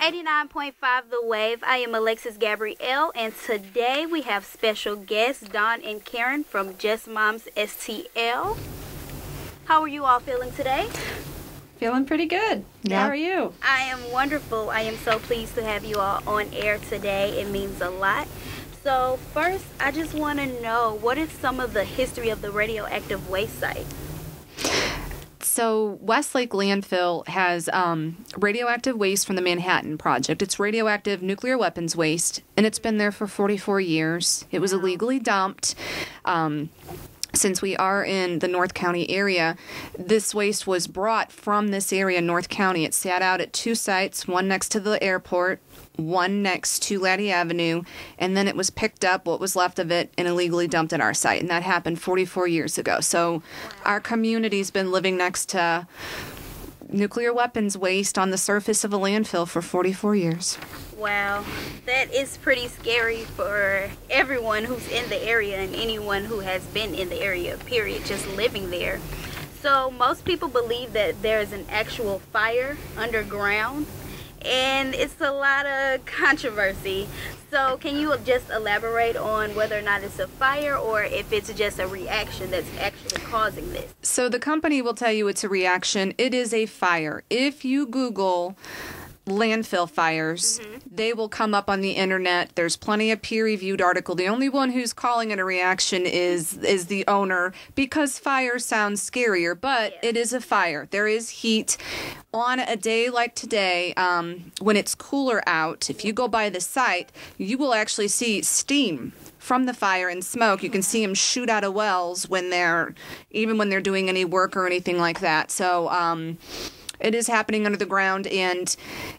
89.5 The Wave. I am Alexis Gabrielle, and today we have special guests Don and Karen from Just Moms STL. How are you all feeling today? Feeling pretty good. Yeah. How are you? I am wonderful. I am so pleased to have you all on air today. It means a lot. So first, I just want to know, what is some of the history of the radioactive waste site? So Westlake Landfill has radioactive waste from the Manhattan Project. It's radioactive nuclear weapons waste, and it's been there for 44 years. It was illegally dumped. Since we are in the North County area, this waste was brought from this area, North County. It sat out at two sites, one next to the airport, one next to Laddie Avenue, and then it was picked up, what was left of it, and illegally dumped at our site. And that happened 44 years ago. So our community's been living next to nuclear weapons waste on the surface of a landfill for 44 years. Wow, that is pretty scary for everyone who's in the area and anyone who has been in the area, period, just living there. So most people believe that there's an actual fire underground, and it's a lot of controversy. So can you just elaborate on whether or not it's a fire or if it's just a reaction that's actually causing this? So the company will tell you it's a reaction. It is a fire. If you Google landfill fires, they will come up on the internet. There's plenty of peer-reviewed article. The only one who's calling it a reaction is the owner, because fire sounds scarier, but it is a fire. There is heat. On a day like today, when it's cooler out, if you go by the site, you will actually see steam from the fire and smoke. You can see them shoot out of wells when they're doing any work or anything like that. So, it is happening under the ground, and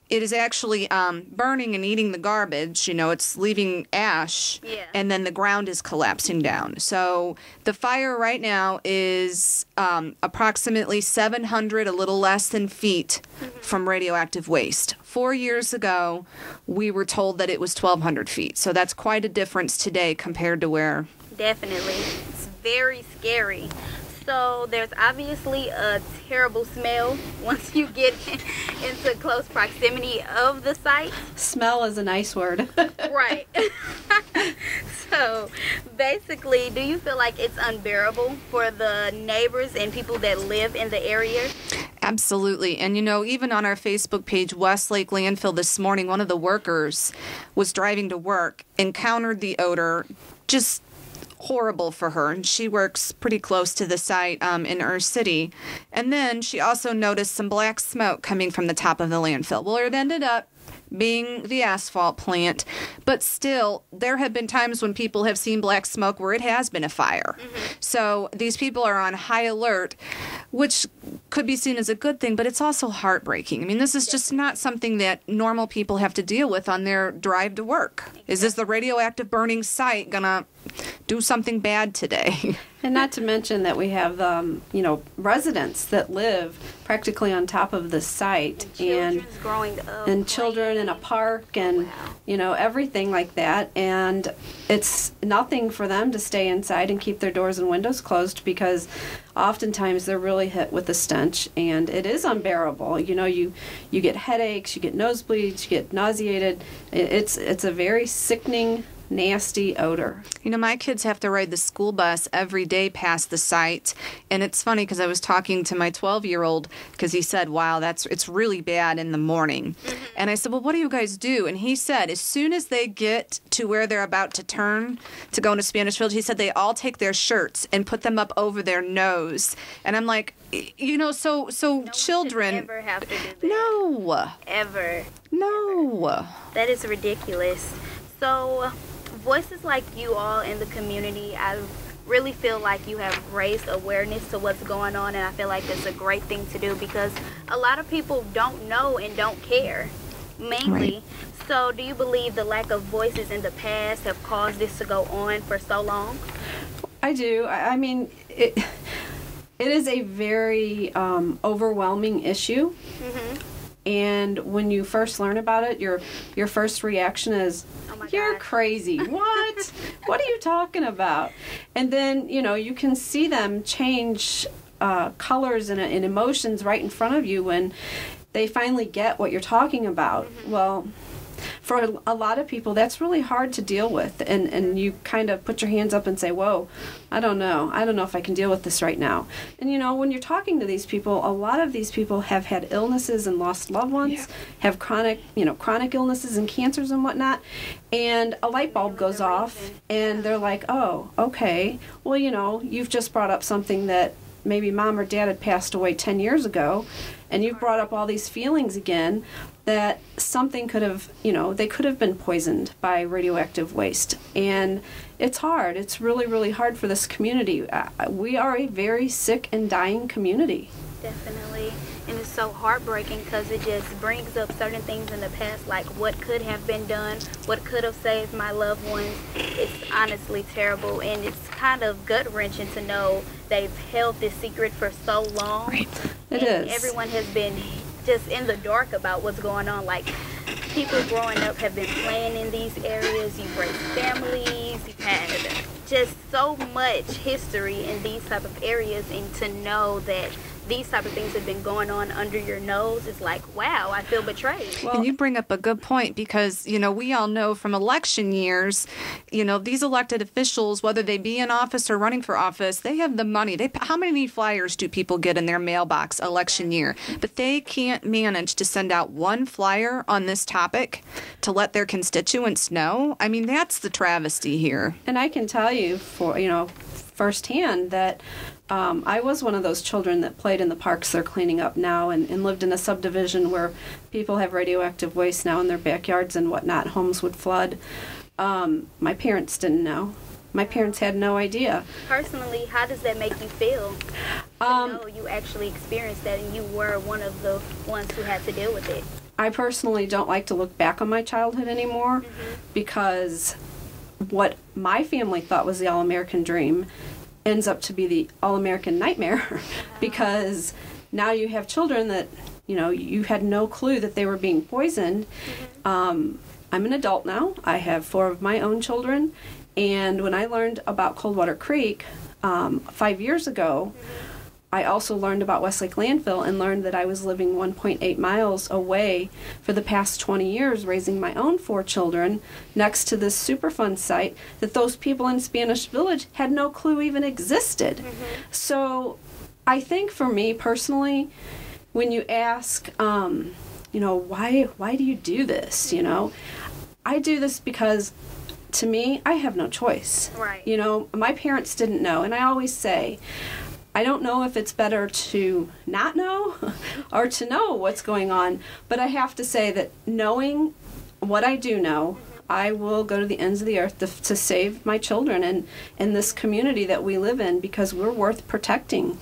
it is actually burning and eating the garbage. You know, it's leaving ash, and then the ground is collapsing down. So the fire right now is approximately 700, a little less than feet from radioactive waste. 4 years ago, we were told that it was 1,200 feet. So that's quite a difference today compared to where... Definitely. It's very scary. So there's obviously a terrible smell once you get into close proximity of the site. Smell is a nice word. Right. So basically, do you feel like it's unbearable for the neighbors and people that live in the area? Absolutely. And, you know, even on our Facebook page, Westlake Landfill, this morning, one of the workers was driving to work, encountered the odor, just horrible for her, and she works pretty close to the site in our city. And then she also noticed some black smoke coming from the top of the landfill. Well, it ended up being the asphalt plant, but still, there have been times when people have seen black smoke where it has been a fire. So these people are on high alert, which could be seen as a good thing, but it's also heartbreaking. I mean, this is just not something that normal people have to deal with on their drive to work. Is this the radioactive burning site gonna do something bad today? And not to mention that we have, residents that live practically on top of the site, and children in a park, and everything like that. And it's nothing for them to stay inside and keep their doors and windows closed, because oftentimes they're really hit with the stench, and it is unbearable. You get headaches, you get nosebleeds, you get nauseated. It's a very sickening, nasty odor. My kids have to ride the school bus every day past the site, and it's funny because I was talking to my 12-year-old because he said, wow, it's really bad in the morning. And I said, well, what do you guys do? And he said, as soon as they get to where they're about to turn to go into Spanish Village, he said they all take their shirts and put them up over their nose. And I'm like, so children ever have to do that. No. Ever. No. That is ridiculous. So voices like you all in the community, I really feel like you have raised awareness to what's going on, and I feel like that's a great thing to do because a lot of people don't know and don't care, mainly. Right. So do you believe the lack of voices in the past have caused this to go on for so long? I do. I mean, it is a very overwhelming issue. And when you first learn about it, your first reaction is, you're crazy. What? What are you talking about? And then, you can see them change colors and emotions right in front of you when they finally get what you're talking about. Well, for a lot of people, that's really hard to deal with, and you kind of put your hands up and say, whoa, I don't know if I can deal with this right now. And when you're talking to these people, a lot of these people have had illnesses and lost loved ones, have chronic illnesses and cancers and whatnot, and a light bulb goes off, and they're like, oh, okay, well, you've just brought up something that maybe mom or dad had passed away 10 years ago, and you've brought up all these feelings again, that something could have, they could have been poisoned by radioactive waste. And it's hard. It's really, really hard for this community. We are a very sick and dying community. Definitely. And it's so heartbreaking because it just brings up certain things in the past, like what could have been done, what could have saved my loved ones. It's honestly terrible, and it's kind of gut-wrenching to know they've held this secret for so long. Right. It is. Everyone has been just in the dark about what's going on. Like, people growing up have been playing in these areas. You've raised families. You've had just so much history in these type of areas, and to know that these type of things have been going on under your nose is like, wow, I feel betrayed. Well, and you bring up a good point, because, we all know from election years, these elected officials, whether they be in office or running for office, they have the money. How many flyers do people get in their mailbox election year? But they can't manage to send out one flyer on this topic to let their constituents know. I mean, that's the travesty here. And I can tell you firsthand that I was one of those children that played in the parks they're cleaning up now, and lived in a subdivision where people have radioactive waste now in their backyards and whatnot. Homes would flood. My parents didn't know. My parents had no idea. Personally, how does that make you feel to know you actually experienced that and you were one of the ones who had to deal with it? I personally don't like to look back on my childhood anymore, because what my family thought was the all-American dream ends up to be the all-American nightmare, because now you have children that, you had no clue that they were being poisoned. I'm an adult now. I have 4 of my own children, and when I learned about Coldwater Creek 5 years ago, I also learned about Westlake Landfill and learned that I was living 1.8 miles away for the past 20 years, raising my own 4 children next to this Superfund site that those people in Spanish Village had no clue even existed. So I think for me personally, when you ask, why do you do this? I do this because, to me, I have no choice. Right. My parents didn't know, and I always say, I don't know if it's better to not know or to know what's going on, but I have to say that knowing what I do know, I will go to the ends of the earth to save my children and this community that we live in, because we're worth protecting.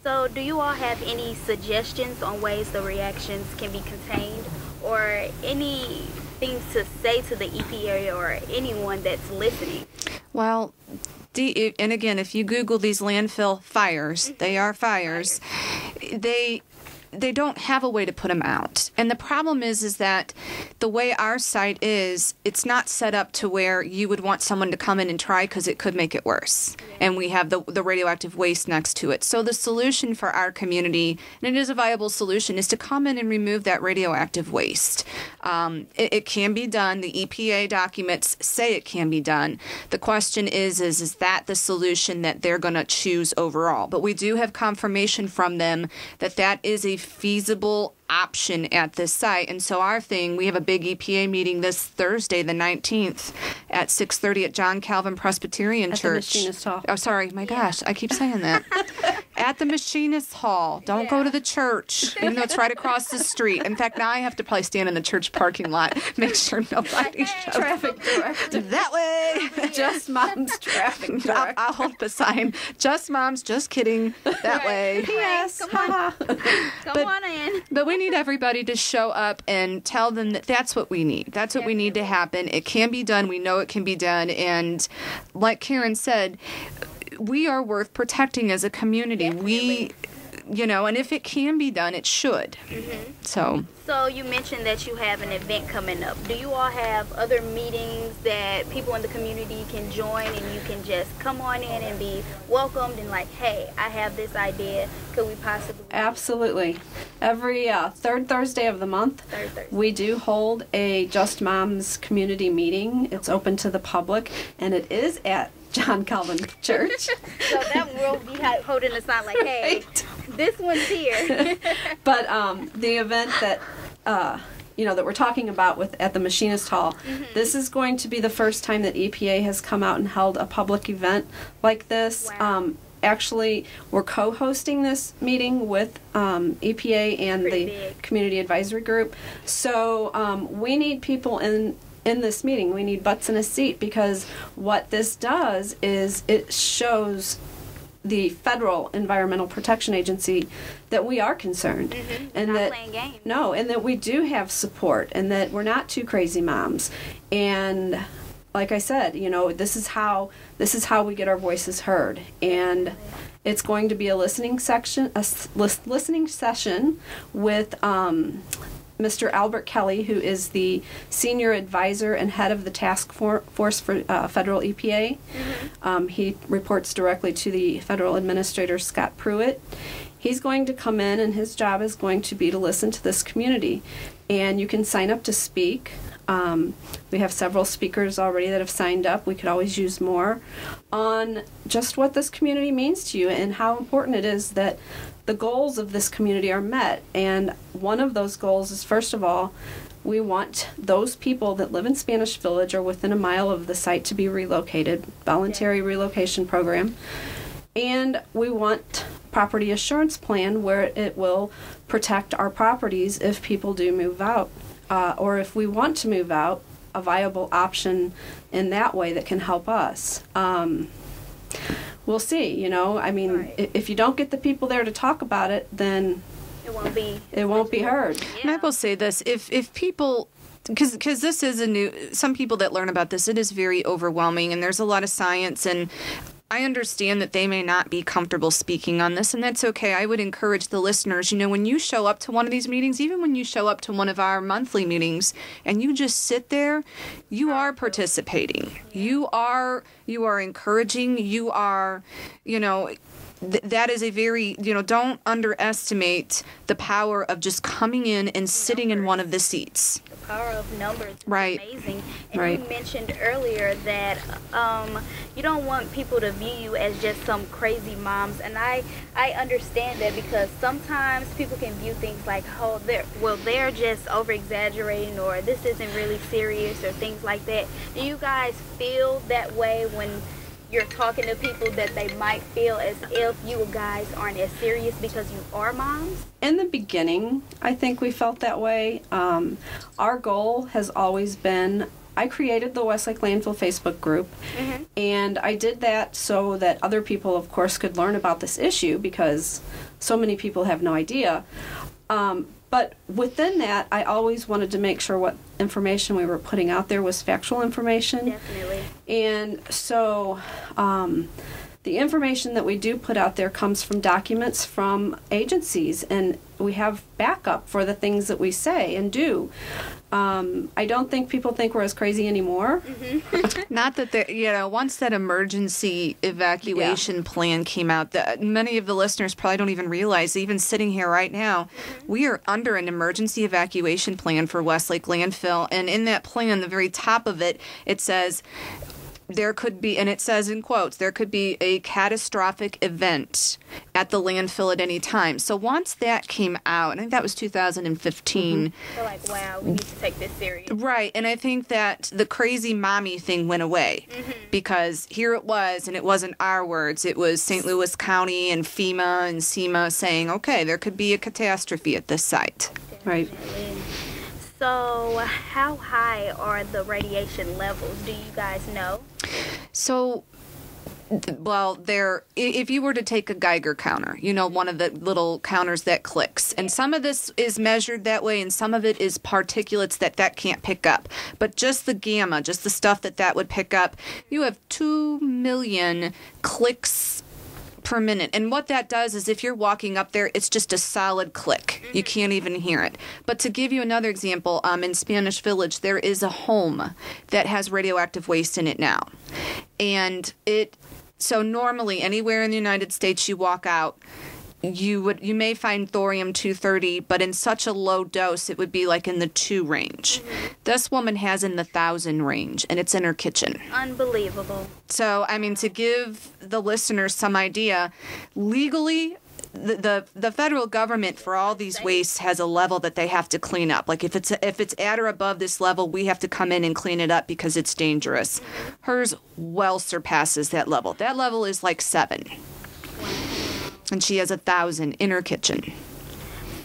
So do you all have any suggestions on ways the reactions can be contained, or any things to say to the EPA or anyone that's listening? Well, and again, if you Google these landfill fires, they are fires. They don't have a way to put them out. And the problem is that the way our site is, it's not set up to where you would want someone to come in and try, because it could make it worse. And we have the radioactive waste next to it. So the solution for our community, and it is a viable solution, is to come in and remove that radioactive waste. It can be done. The EPA documents say it can be done. The question is that the solution that they're going to choose overall? But we do have confirmation from them that is a feasible option at this site. And so we have a big EPA meeting this Thursday, the 19th, at 6:30 at John Calvin Presbyterian Church. At the Machinist Hall. Oh, sorry. My gosh, I keep saying that. At the Machinist Hall. Don't go to the church, even though it's right across the street. In fact, now I have to probably stand in the church parking lot, make sure nobody shows. Traffic directive. That way. Just Mom's traffic directive. I'll hold the sign. Just Mom's, just kidding. That way. P.S. Come on in. But we need everybody to show up and tell them that that's what we need. That's what we need to happen. It can be done. We know it can be done. And like Karen said, we are worth protecting as a community. and if it can be done, it should. So you mentioned that you have an event coming up. Do you all have other meetings that people in the community can join and you can just come on in and be welcomed and like, hey, I have this idea. Could we possibly? Absolutely. Every third Thursday of the month, we do hold a Just Moms community meeting. It's open to the public, and it is at John Calvin Church. So that will be holding a sign like, hey, this one's here. But the event that that we're talking about at the Machinist Hall, this is going to be the first time that EPA has come out and held a public event like this. Wow. Actually, we're co-hosting this meeting with EPA and the Community Advisory Group. So we need people in this meeting. We need butts in a seat, because what this does is it shows the Federal Environmental Protection Agency that we are concerned, and not that playing games. No, and that we do have support, and that we're not two crazy moms. And like I said, this is how we get our voices heard. And it's going to be a listening session with Mr. Albert Kelly, who is the senior advisor and head of the task force for federal EPA. He reports directly to the federal administrator, Scott Pruitt. He's going to come in, and his job is going to be to listen to this community. And you can sign up to speak. We have several speakers already that have signed up. We could always use more on just what this community means to you and how important it is that the goals of this community are met. And one of those goals is, first of all, we want those people that live in Spanish Village or within a mile of the site to be relocated, voluntary relocation program. And we want property assurance plan where it will protect our properties if people do move out. Or if we want to move out, a viable option in that way that can help us. We'll see, if you don't get the people there to talk about it, then it won't be heard. Yeah. And I will say this, if people, because this is some people that learn about this, it is very overwhelming, and there's a lot of science, and I understand that they may not be comfortable speaking on this, and that's okay. I would encourage the listeners, when you show up to one of these meetings, even when you show up to one of our monthly meetings, and you just sit there, you are participating. You are encouraging. You are, that is a very, don't underestimate the power of just coming in and sitting in one of the seats. The power of numbers is amazing. And Right. you mentioned earlier that you don't want people to view you as just some crazy moms. And I understand that, because sometimes people can view things like, oh, they're just over-exaggerating, or this isn't really serious, or things like that. Do you guys feel that way when you're talking to people, that they might feel as if you guys aren't as serious because you are moms? In the beginning, I think we felt that way. Our goal has always been, I created the Westlake Landfill Facebook group, and I did that so that other people, of course, could learn about this issue, because so many people have no idea. But within that, I always wanted to make sure what information we were putting out there was factual information. Definitely. And so the information that we do put out there comes from documents from agencies, and we have backup for the things that we say and do. I don't think people think we're as crazy anymore. Not that once that emergency evacuation plan came out, that many of the listeners probably don't even realize, even sitting here right now, we are under an emergency evacuation plan for Westlake Landfill. And in that plan, the very top of it, it says, there could be, and it says in quotes, there could be a catastrophic event at the landfill at any time. So once that came out, I think that was 2015. They're like, wow, we need to take this serious. Right, and I think that the crazy mommy thing went away, because here it was, and it wasn't our words, it was St. Louis County and FEMA and SEMA saying, okay, there could be a catastrophe at this site. Right. Definitely. So how high are the radiation levels? Do you guys know? So, well, if you were to take a Geiger counter, one of the little counters that clicks, and some of this is measured that way, and some of it is particulates that can't pick up. But just the gamma, just the stuff that would pick up, you have 2 million clicks per minute. And what that does is if you're walking up there, it's just a solid click. You can't even hear it. But to give you another example, in Spanish Village, there is a home that has radioactive waste in it now. And so normally anywhere in the United States you walk out, you may find thorium-230, but in such a low dose, it would be like in the 2 range. This woman has in the 1,000 range, and it's in her kitchen. Unbelievable. So, I mean, to give the listeners some idea, legally, the federal government for all these wastes has a level that they have to clean up. Like if it's at or above this level, we have to come in and clean it up because it's dangerous. Hers well surpasses that level. That level is like 7. And she has 1,000 in her kitchen.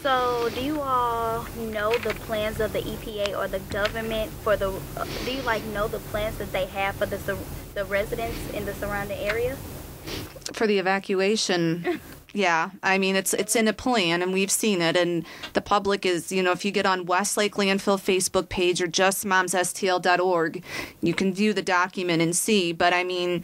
So, do you all know the plans of the EPA or the government for the? Do you know the plans that they have for the residents in the surrounding area? For the evacuation, yeah. I mean, it's in a plan, and we've seen it. And the public is, if you get on Westlake Landfill Facebook page or justmomsstl.org, you can view the document and see. But I mean,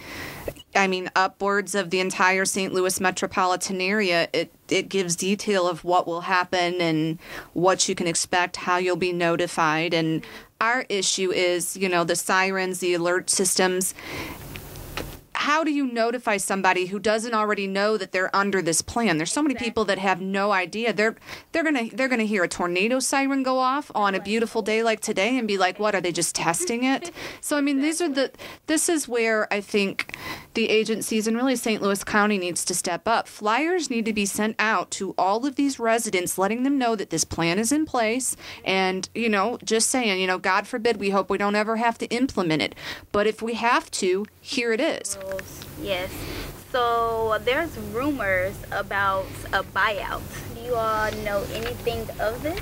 upwards of the entire St. Louis metropolitan area, it gives detail of what will happen and what you can expect, how you'll be notified. And our issue is, the sirens, the alert systems. How do you notify somebody who doesn't already know that they're under this plan? There's so many people that have no idea. They're gonna hear a tornado siren go off on a beautiful day like today and be like, "What, are they just testing it?" So I mean, this is where I think the agencies and really St. Louis County needs to step up. Flyers need to be sent out to all of these residents, letting them know that this plan is in place, and just saying, God forbid, we hope we don't ever have to implement it, but if we have to, here it is. Yes. So there's rumors about a buyout. Do you all know anything of this?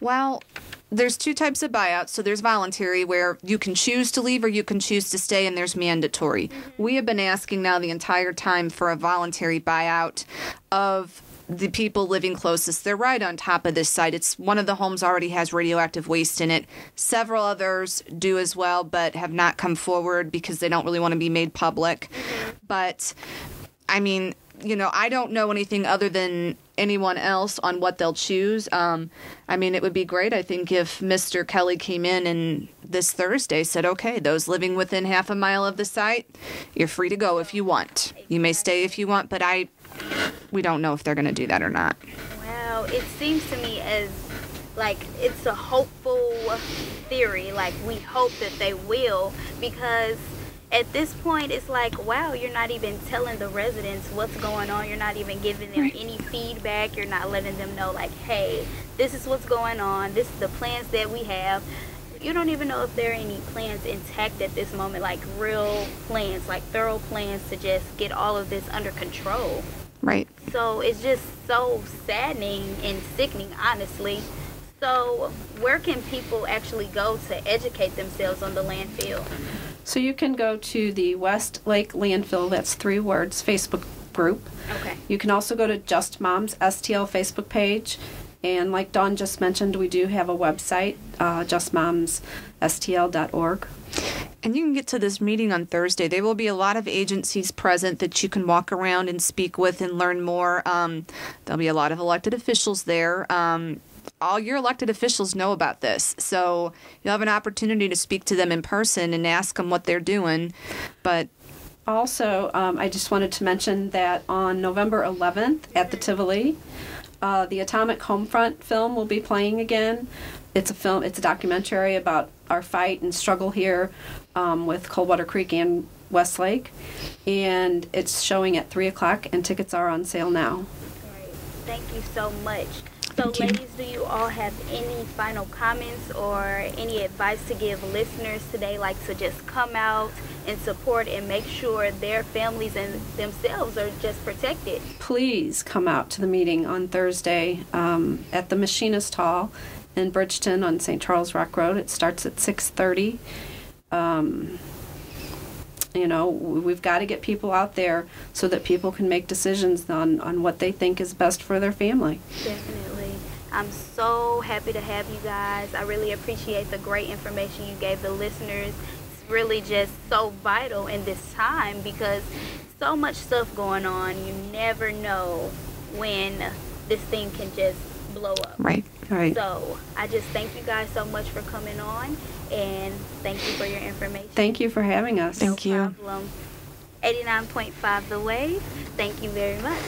Well, there's 2 types of buyouts. So there's voluntary, where you can choose to leave or you can choose to stay, and there's mandatory. We have been asking now the entire time for a voluntary buyout of the people living closest. They're right on top of this site. It's one of the homes already has radioactive waste in it. Several others do as well, but have not come forward because they don't really want to be made public. But I mean, I don't know anything other than anyone else on what they'll choose. I mean, it would be great, I think, if Mr. Kelly came in and this Thursday said, okay, those living within half a mile of the site, you're free to go if you want. You may stay if you want, but we don't know if they're going to do that or not. Wow, it seems to me as it's a hopeful theory. We hope that they will, because at this point it's wow, you're not even telling the residents what's going on. You're not even giving them any feedback. You're not letting them know hey, this is what's going on. This is the plans that we have. You don't even know if there are any plans intact at this moment, real plans, thorough plans to just get all of this under control. Right. So it's just so saddening and sickening, honestly. So where can people actually go to educate themselves on the landfill? So you can go to the Westlake Landfill, that's 3 words, Facebook group. Okay. You can also go to Just Mom's STL Facebook page. And like Dawn just mentioned, we do have a website, justmomsstl.org. And you can get to this meeting on Thursday. There will be a lot of agencies present that you can walk around and speak with and learn more. There'll be a lot of elected officials there. All your elected officials know about this. So you'll have an opportunity to speak to them in person and ask them what they're doing. But also, I just wanted to mention that on November 11th at the Tivoli, the Atomic Homefront film will be playing again. It's a documentary about our fight and struggle here with Coldwater Creek and Westlake. And it's showing at 3 o'clock, and tickets are on sale now. Great. Thank you so much. So, ladies, do you all have any final comments or any advice to give listeners today, to just come out and support and make sure their families and themselves are just protected? Please come out to the meeting on Thursday at the Machinist Hall in Bridgeton on St. Charles Rock Road. It starts at 6:30. We've got to get people out there so that people can make decisions on what they think is best for their family. Definitely. I'm so happy to have you guys. I really appreciate the great information you gave the listeners, really just so vital in this time because so much stuff going on. You never know when this thing can just blow up. Right. Right. So I just thank you guys so much for coming on, and thank you for your information. Thank you for having us. Thank you. No problem. 89.5 The Wave. Thank you very much.